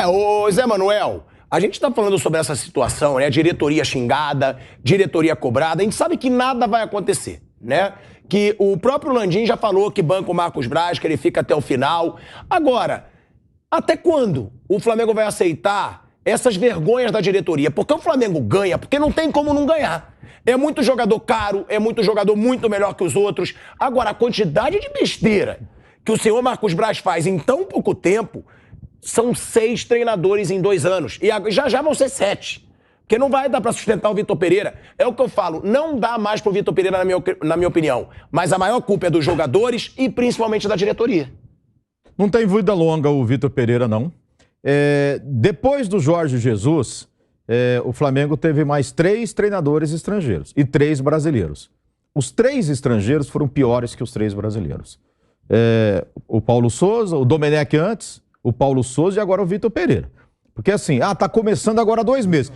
Ô Zé Manuel, a gente tá falando sobre essa situação, né? Diretoria xingada, diretoria cobrada, a gente sabe que nada vai acontecer, né? Que o próprio Landim já falou que banca o Marcos Braz, que ele fica até o final. Agora, até quando o Flamengo vai aceitar essas vergonhas da diretoria? Porque o Flamengo ganha, porque não tem como não ganhar. É muito jogador caro, é muito jogador muito melhor que os outros. Agora, a quantidade de besteira que o senhor Marcos Braz faz em tão pouco tempo, são 6 treinadores em 2 anos. E já vão ser 7. Porque não vai dar pra sustentar o Vitor Pereira. É o que eu falo, não dá mais pro Vitor Pereira, na minha opinião. Mas a maior culpa é dos jogadores e principalmente da diretoria. Não tem vida longa o Vitor Pereira, não. Depois do Jorge Jesus, o Flamengo teve mais 3 treinadores estrangeiros e 3 brasileiros. Os 3 estrangeiros foram piores que os 3 brasileiros. O Paulo Souza, o Domenech antes, o Paulo Souza e agora o Vitor Pereira. Porque assim, tá começando agora 2 meses.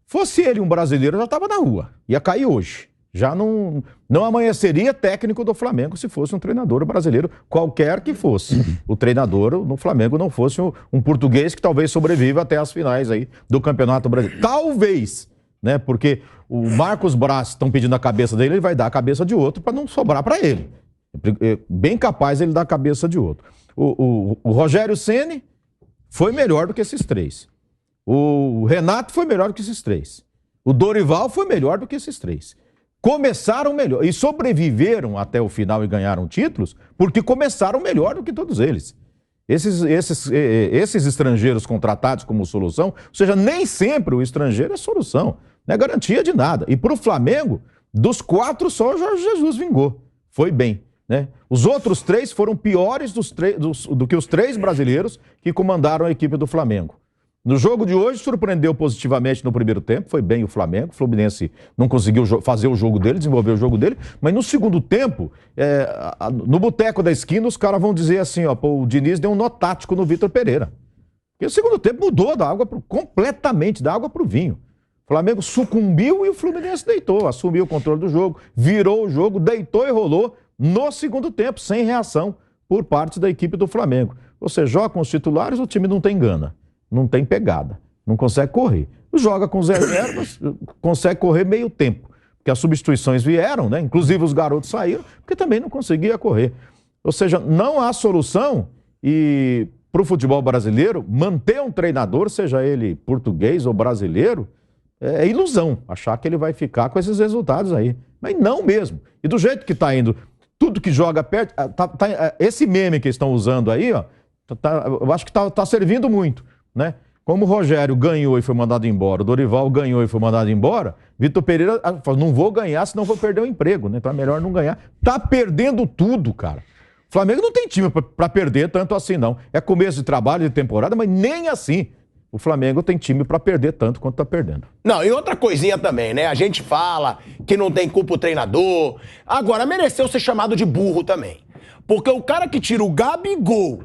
Fosse ele um brasileiro, já estava na rua. Ia cair hoje. Já não amanheceria técnico do Flamengo se fosse um treinador brasileiro, qualquer que fosse. O treinador no Flamengo não fosse um português que talvez sobreviva até as finais aí do Campeonato Brasileiro. Talvez, né? Porque o Marcos Braz, estão pedindo a cabeça dele, ele vai dar a cabeça de outro para não sobrar para ele. Bem capaz ele dar a cabeça de outro. O Rogério Ceni foi melhor do que esses 3. O Renato foi melhor do que esses 3. O Dorival foi melhor do que esses 3. Começaram melhor e sobreviveram até o final e ganharam títulos porque começaram melhor do que todos eles. Esses estrangeiros contratados como solução, ou seja, nem sempre o estrangeiro é solução, não é garantia de nada. E para o Flamengo, dos 4 só o Jorge Jesus vingou. Foi bem. Né? Os outros 3 foram piores do que os 3 brasileiros que comandaram a equipe do Flamengo. No jogo de hoje, surpreendeu positivamente no primeiro tempo, foi bem o Flamengo, o Fluminense não conseguiu fazer o jogo dele, desenvolver o jogo dele, mas no segundo tempo, no boteco da esquina, os caras vão dizer assim, o Diniz deu um nó tático no Vitor Pereira. Porque o segundo tempo mudou completamente da água para o vinho. O Flamengo sucumbiu e o Fluminense deitou, assumiu o controle do jogo, virou o jogo, deitou e rolou no segundo tempo, sem reação por parte da equipe do Flamengo. Você joga com os titulares, o time não tem gana. Não tem pegada, não consegue correr. Joga com os reservas, consegue correr meio tempo, porque as substituições vieram, né? Inclusive os garotos saíram, porque também não conseguia correr. Ou seja, não há solução e para o futebol brasileiro, manter um treinador, seja ele português ou brasileiro, é ilusão, achar que ele vai ficar com esses resultados aí. Mas não mesmo. E do jeito que está indo, tudo que joga perto, esse meme que estão usando aí, eu acho que está servindo muito. Né? Como o Rogério ganhou e foi mandado embora, o Dorival ganhou e foi mandado embora, Vitor Pereira falou, não vou ganhar, senão vou perder o emprego, né? Então é melhor não ganhar. Tá perdendo tudo, cara. O Flamengo não tem time para perder tanto assim, não. É começo de trabalho, de temporada, mas nem assim. O Flamengo tem time para perder tanto quanto tá perdendo. Não, e outra coisinha também, né? A gente fala que não tem culpa o treinador. Agora, mereceu ser chamado de burro também. Porque o cara que tira o Gabigol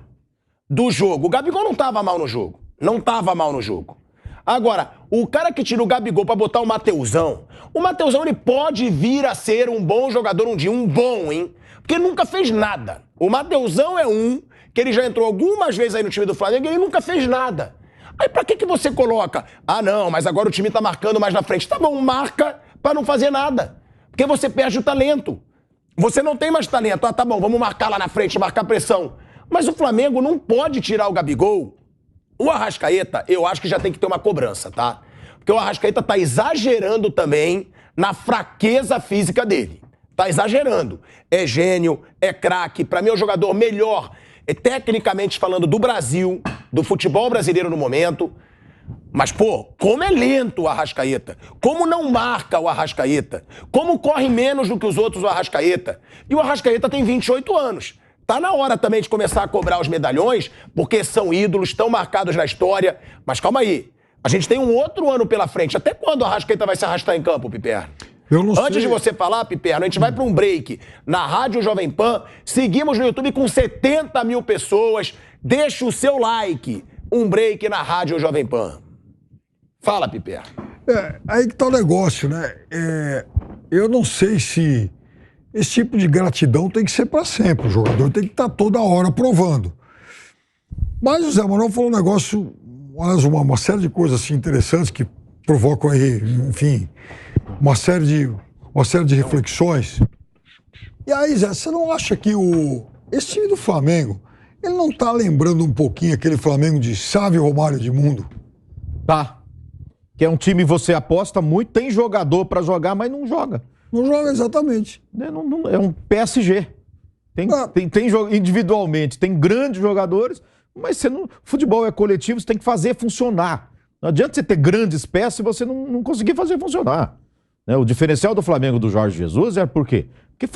do jogo, o Gabigol não tava mal no jogo. Não tava mal no jogo. Agora, o cara que tira o Gabigol pra botar o Mateusão ele pode vir a ser um bom jogador um dia, um bom, hein? Porque nunca fez nada. O Mateusão é que ele já entrou algumas vezes aí no time do Flamengo e ele nunca fez nada. Aí pra que você coloca? Ah, não, mas agora o time tá marcando mais na frente. Tá bom, marca pra não fazer nada. Porque você perde o talento. Você não tem mais talento. Ah, tá bom, vamos marcar lá na frente, marcar pressão. Mas o Flamengo não pode tirar o Gabigol. O Arrascaeta, eu acho que já tem que ter uma cobrança, tá? Porque o Arrascaeta tá exagerando também na fraqueza física dele. Tá exagerando. É gênio, é craque. Pra mim é o jogador melhor, tecnicamente falando, do Brasil, do futebol brasileiro no momento. Mas, pô, como é lento o Arrascaeta. Como não marca o Arrascaeta. Como corre menos do que os outros o Arrascaeta. E o Arrascaeta tem 28 anos. Tá na hora também de começar a cobrar os medalhões, porque são ídolos, estão marcados na história. Mas calma aí, a gente tem um outro ano pela frente. Até quando o Arrascaeta vai se arrastar em campo, Piperno? Antes de você falar, Piperno, a gente vai para um break na Rádio Jovem Pan. Seguimos no YouTube com 70 mil pessoas. Deixa o seu like. Um break na Rádio Jovem Pan. Fala, Piperno. Aí que tá o negócio, né? Eu não sei se esse tipo de gratidão tem que ser para sempre. O jogador tem que estar toda hora provando. Mas o Zé Manuel falou um negócio uma série de coisas assim, interessantes que provocam aí, enfim, uma série de reflexões. E aí, Zé, você não acha que esse time do Flamengo, ele não tá lembrando um pouquinho aquele Flamengo de Sávio Romário de Mundo? Tá. Que é um time que você aposta muito, tem jogador pra jogar, mas não joga. Não joga exatamente. É um PSG. Tem individualmente, tem grandes jogadores, mas futebol é coletivo, você tem que fazer funcionar. Não adianta você ter grandes peças se você não conseguir fazer funcionar. O diferencial do Flamengo do Jorge Jesus é por quê? Porque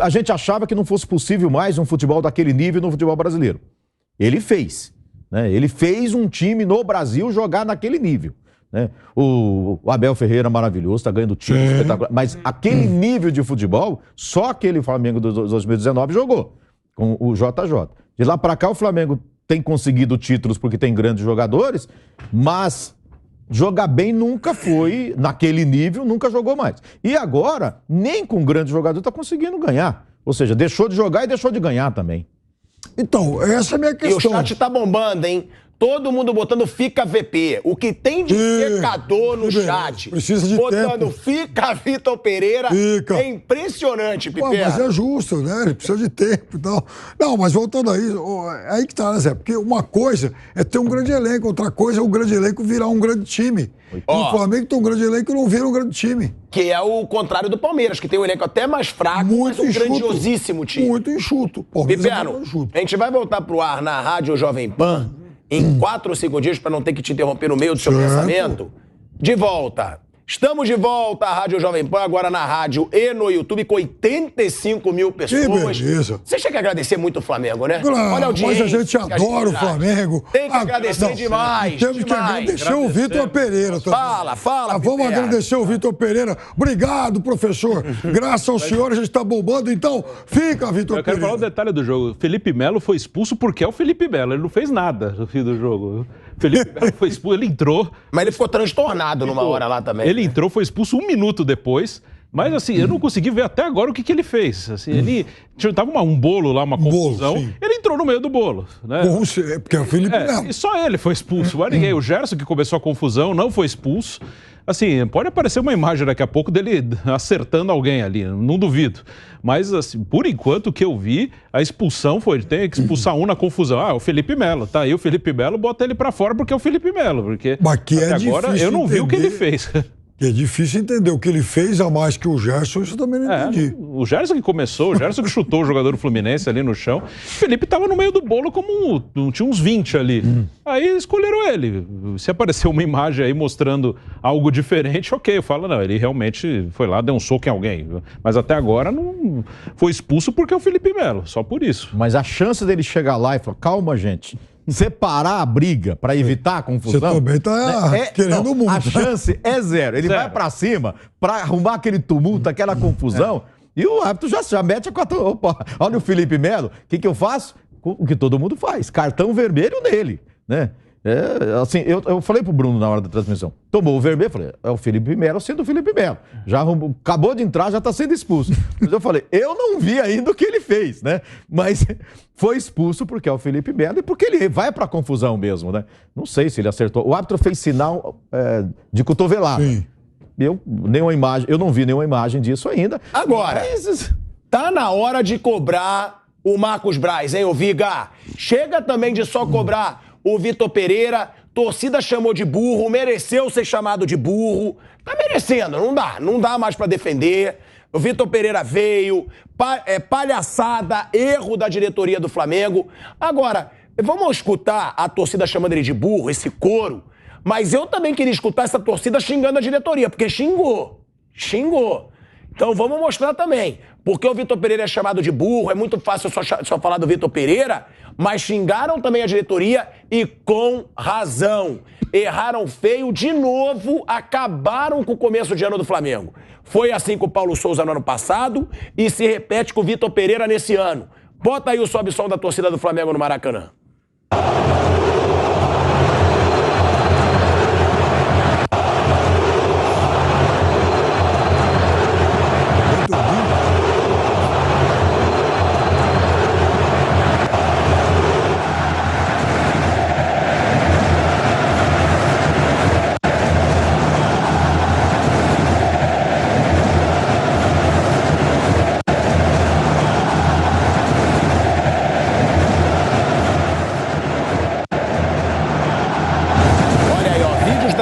a gente achava que não fosse possível mais um futebol daquele nível no futebol brasileiro. Ele fez. Ele fez um time no Brasil jogar naquele nível. O Abel Ferreira maravilhoso, está ganhando título espetacular. Mas aquele nível de futebol, só aquele Flamengo de 2019 jogou, com o JJ. De lá para cá, o Flamengo tem conseguido títulos porque tem grandes jogadores, mas jogar bem nunca foi, naquele nível, nunca jogou mais. E agora, nem com grandes jogadores está conseguindo ganhar. Ou seja, deixou de jogar e deixou de ganhar também. Então, essa é a minha questão. E o chat tá bombando, hein? Todo mundo botando Fica VP. O que tem de secador no chat. Precisa de botando tempo. Fica Vitor Pereira. Fica. É impressionante, Piper. Mas é justo, né? Ele precisa de tempo e tal. Não, mas voltando aí que tá, né, Zé? Porque uma coisa é ter um grande elenco, outra coisa é o grande elenco virar um grande time. E o Flamengo tem um grande elenco e não vira um grande time. Que é o contrário do Palmeiras, que tem um elenco até mais fraco, muito mas um enxuto, grandiosíssimo time. Muito enxuto. Piperno, a gente vai voltar pro ar na Rádio Jovem Pan em 4 ou 5 dias, para não ter que te interromper no meio do seu pensamento. De volta. Estamos de volta à Rádio Jovem Pan, agora na rádio e no YouTube, com 85 mil pessoas. Que beleza. Você tinha que agradecer muito o Flamengo, né? Claro, olha a audiência. Mas a gente adora o Flamengo. Tem que agradecer demais. Temos que agradecer o Vitor Pereira também. Fala, vamos agradecer o Vitor Pereira. Obrigado, professor. Graças ao senhor, a gente está bombando. Então, fica, Vitor Pereira. Eu quero falar um detalhe do jogo. Felipe Melo foi expulso porque é o Felipe Melo. Ele não fez nada no fim do jogo. Felipe Melo foi expulso, ele entrou. Mas ele ficou transtornado numa hora lá também. Ele entrou, foi expulso 1 minuto depois. Mas assim, eu não consegui ver até agora o que ele fez. Assim, ele tava um bolo lá, uma confusão. Ele entrou no meio do bolo, né? Bom, porque é o Felipe Melo. E só ele foi expulso. Mas ninguém. O Gerson, que começou a confusão, não foi expulso. Assim, pode aparecer uma imagem daqui a pouco dele acertando alguém ali, não duvido. Mas, assim, por enquanto, o que eu vi, a expulsão foi, tem que expulsar um na confusão. Ah, o Felipe Melo, tá aí o Felipe Melo, bota ele pra fora porque é o Felipe Melo. Porque mas que até agora eu não vi o que ele fez. É difícil entender o que ele fez a mais que o Gerson, isso eu também não entendi. O Gerson que começou, o Gerson que chutou o jogador do Fluminense ali no chão. O Felipe tava no meio do bolo como tinha uns 20 ali. Aí escolheram ele. Se aparecer uma imagem aí mostrando algo diferente, ok, eu falo, não, ele realmente foi lá, deu um soco em alguém. Mas até agora não foi expulso porque é o Felipe Melo, só por isso. Mas a chance dele chegar lá e falar, calma, gente, separar a briga para evitar a confusão. Você também tá querendo muito. A chance é zero. Ele vai para cima para arrumar aquele tumulto, aquela confusão, e o árbitro já mete a 4. Opa, olha o Felipe Melo, o que eu faço? O que todo mundo faz, cartão vermelho nele, né? Assim, eu falei pro Bruno na hora da transmissão, tomou o vermelho, falei, é o Felipe Melo sendo o Felipe Melo. Já acabou de entrar, já tá sendo expulso. Mas eu falei, eu não vi ainda o que ele fez, né? Mas foi expulso porque é o Felipe Melo e porque ele vai pra confusão mesmo, né? Não sei se ele acertou. O árbitro fez sinal de cotovelada. Sim. Eu não vi nenhuma imagem disso ainda. Agora, tá na hora de cobrar o Marcos Braz, hein, ô Viga? Chega também de só cobrar o Vitor Pereira, torcida chamou de burro, mereceu ser chamado de burro. Tá merecendo, não dá mais pra defender. O Vitor Pereira veio, palhaçada, erro da diretoria do Flamengo. Agora, vamos escutar a torcida chamando ele de burro, esse coro, mas eu também queria escutar essa torcida xingando a diretoria, porque xingou. Então vamos mostrar também. Porque o Vitor Pereira é chamado de burro, é muito fácil só falar do Vitor Pereira, mas xingaram também a diretoria e com razão. Erraram feio de novo, acabaram com o começo de ano do Flamengo. Foi assim com o Paulo Souza no ano passado e se repete com o Vitor Pereira nesse ano. Bota aí o sobe-som da torcida do Flamengo no Maracanã.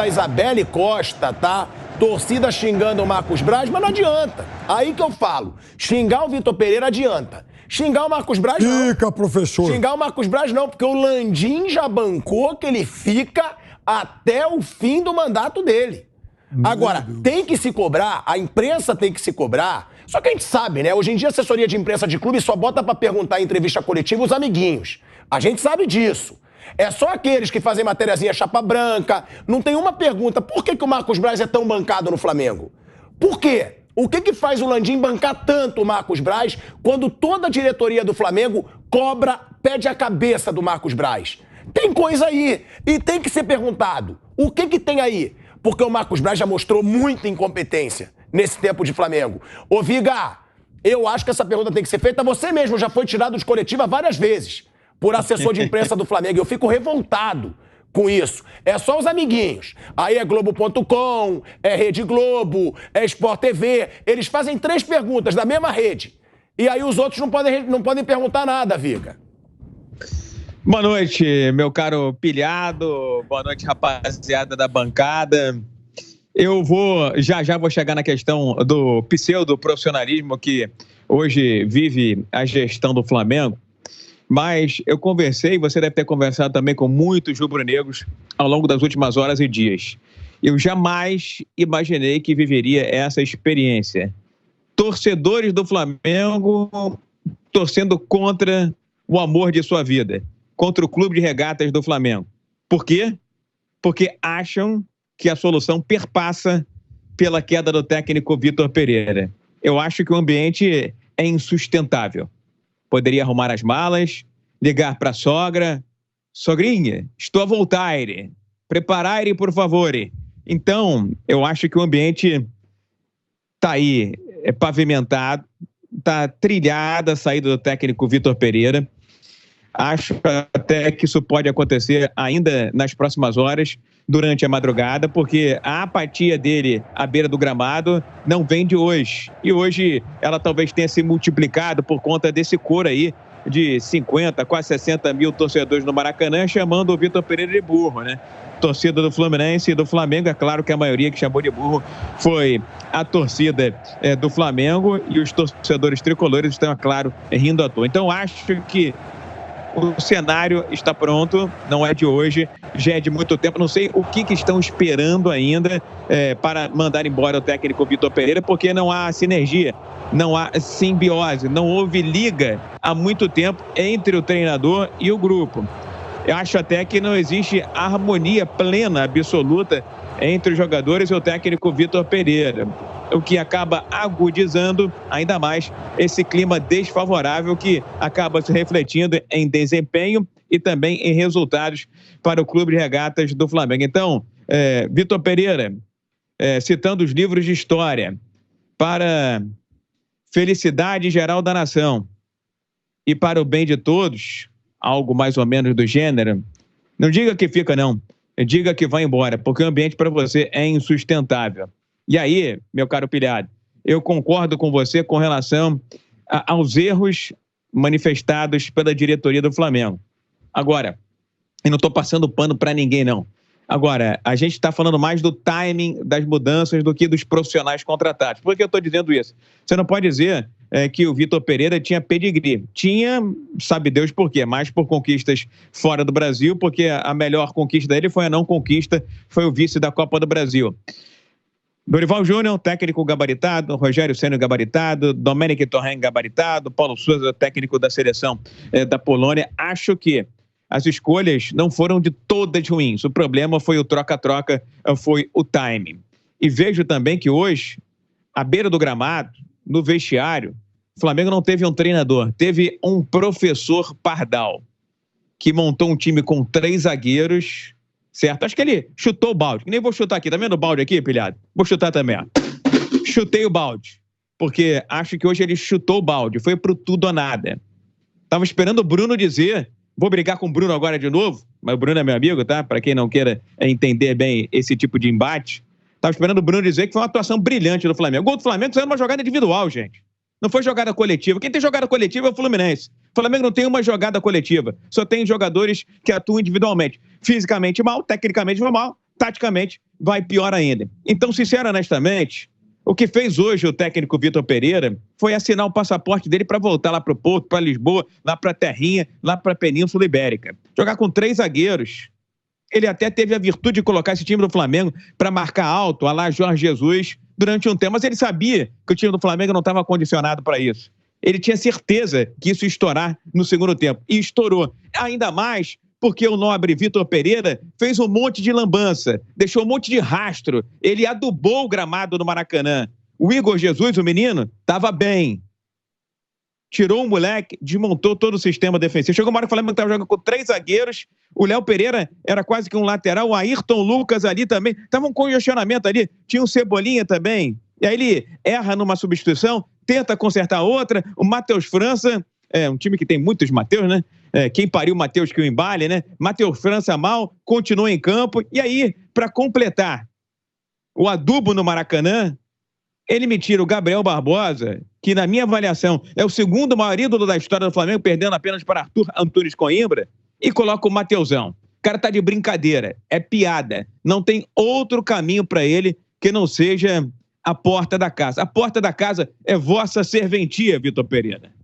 a Isabelle Costa, tá? Torcida xingando o Marcos Braz, mas não adianta. Aí que eu falo. Xingar o Vitor Pereira adianta. Xingar o Marcos Braz não. Fica, professor. Xingar o Marcos Braz não, porque o Landim já bancou que ele fica até o fim do mandato dele. Agora, tem que se cobrar, a imprensa tem que se cobrar. Só que a gente sabe, né? Hoje em dia a assessoria de imprensa de clube só bota pra perguntar em entrevista coletiva os amiguinhos. A gente sabe disso. É só aqueles que fazem matériazinha chapa branca. Não tem uma pergunta. Por que o Marcos Braz é tão bancado no Flamengo? Por quê? O que faz o Landim bancar tanto o Marcos Braz quando toda a diretoria do Flamengo cobra, pede a cabeça do Marcos Braz? Tem coisa aí. E tem que ser perguntado. O que tem aí? Porque o Marcos Braz já mostrou muita incompetência nesse tempo de Flamengo. Ô, Viga, eu acho que essa pergunta tem que ser feita. Você mesmo já foi tirado de coletiva várias vezes por assessor de imprensa do Flamengo. Eu fico revoltado com isso. É só os amiguinhos. Aí é Globo.com, é Rede Globo, é Sport TV. Eles fazem 3 perguntas da mesma rede. E aí os outros não podem perguntar nada, Viga. Boa noite, meu caro pilhado. Boa noite, rapaziada da bancada. Eu já vou chegar na questão do pseudo-profissionalismo que hoje vive a gestão do Flamengo. Mas eu conversei, você deve ter conversado também com muitos rubro-negros ao longo das últimas horas e dias. Eu jamais imaginei que viveria essa experiência. Torcedores do Flamengo torcendo contra o amor de sua vida, contra o Clube de Regatas do Flamengo. Por quê? Porque acham que a solução perpassa pela queda do técnico Vitor Pereira. Eu acho que o ambiente é insustentável. Poderia arrumar as malas, ligar para a sogra. Sogrinha, estou a voltar. Preparar, por favor. Então, eu acho que o ambiente está aí, é pavimentado, está trilhada a saída do técnico Vitor Pereira. Acho até que isso pode acontecer ainda nas próximas horas, durante a madrugada, porque a apatia dele à beira do gramado não vem de hoje. E hoje ela talvez tenha se multiplicado por conta desse coro aí de 50, quase 60 mil torcedores no Maracanã, chamando o Vitor Pereira de burro, né? Torcida do Fluminense e do Flamengo, é claro que a maioria que chamou de burro foi a torcida do Flamengo, e os torcedores tricolores estão, é claro, rindo à toa. Então acho que o cenário está pronto, não é de hoje, já é de muito tempo. Não sei o que estão esperando ainda para mandar embora o técnico Vitor Pereira, porque não há sinergia, não há simbiose, não houve liga há muito tempo entre o treinador e o grupo. Eu acho até que não existe harmonia plena, absoluta, entre os jogadores e o técnico Vitor Pereira, o que acaba agudizando ainda mais esse clima desfavorável que acaba se refletindo em desempenho e também em resultados para o Clube de Regatas do Flamengo. Então, Vitor Pereira, citando os livros de história, para felicidade geral da nação e para o bem de todos, algo mais ou menos do gênero, não diga que fica não, diga que vai embora, porque o ambiente para você é insustentável. E aí, meu caro pilhado, eu concordo com você com relação aos erros manifestados pela diretoria do Flamengo. Agora, eu não estou passando pano para ninguém, não. Agora, a gente está falando mais do timing das mudanças do que dos profissionais contratados. Por que eu estou dizendo isso? Você não pode dizer que o Vitor Pereira tinha pedigree. Tinha, sabe Deus por quê, mais por conquistas fora do Brasil, porque a melhor conquista dele foi a não conquista, foi o vice da Copa do Brasil. Dorival Júnior, técnico gabaritado, Rogério Ceni gabaritado, Domenic Torren gabaritado, Paulo Sousa, técnico da seleção da Polônia. Acho que as escolhas não foram de todas ruins. O problema foi o troca-troca, foi o timing. E vejo também que hoje, à beira do gramado, no vestiário, o Flamengo não teve um treinador, teve um professor Pardal, que montou um time com 3 zagueiros, certo? Acho que ele chutou o balde. Nem vou chutar aqui. Tá vendo o balde aqui, pilhado? Vou chutar também, ó. Chutei o balde. Porque acho que hoje ele chutou o balde. Foi pro tudo ou nada. Tava esperando o Bruno dizer... Vou brigar com o Bruno agora de novo. Mas o Bruno é meu amigo, tá? Pra quem não queira entender bem esse tipo de embate. Tava esperando o Bruno dizer que foi uma atuação brilhante do Flamengo. O gol do Flamengo saiu uma jogada individual, gente. Não foi jogada coletiva. Quem tem jogada coletiva é o Fluminense. O Flamengo não tem uma jogada coletiva. Só tem jogadores que atuam individualmente. Fisicamente mal, tecnicamente mal, taticamente vai pior ainda. Então, sincero, honestamente, o que fez hoje o técnico Vitor Pereira foi assinar o passaporte dele para voltar lá para o Porto, para Lisboa, lá para a Terrinha, lá para a Península Ibérica. Jogar com 3 zagueiros. Ele até teve a virtude de colocar esse time do Flamengo para marcar alto, a lá Jorge Jesus, durante um tempo. Mas ele sabia que o time do Flamengo não estava condicionado para isso. Ele tinha certeza que isso ia estourar no segundo tempo. E estourou. Ainda mais porque o nobre Vitor Pereira fez um monte de lambança, deixou um monte de rastro. Ele adubou o gramado do Maracanã. O Igor Jesus, o menino, estava bem. Tirou o moleque, desmontou todo o sistema defensivo. Chegou uma hora que o Flamengo estava jogando com 3 zagueiros. O Léo Pereira era quase que um lateral. O Ayrton Lucas ali também. Tava um congestionamento ali. Tinha um Cebolinha também. E aí ele erra numa substituição, tenta consertar outra. O Matheus França, um time que tem muitos Matheus, né? Quem pariu o Matheus que o embale, né? Matheus França mal, continua em campo. E aí, para completar o adubo no Maracanã, ele me tira o Gabriel Barbosa, que na minha avaliação é o segundo maior ídolo da história do Flamengo, perdendo apenas para Arthur Antunes Coimbra, e coloca o Mateusão. O cara tá de brincadeira, é piada. Não tem outro caminho para ele que não seja a porta da casa. A porta da casa é vossa serventia, Vitor Pereira.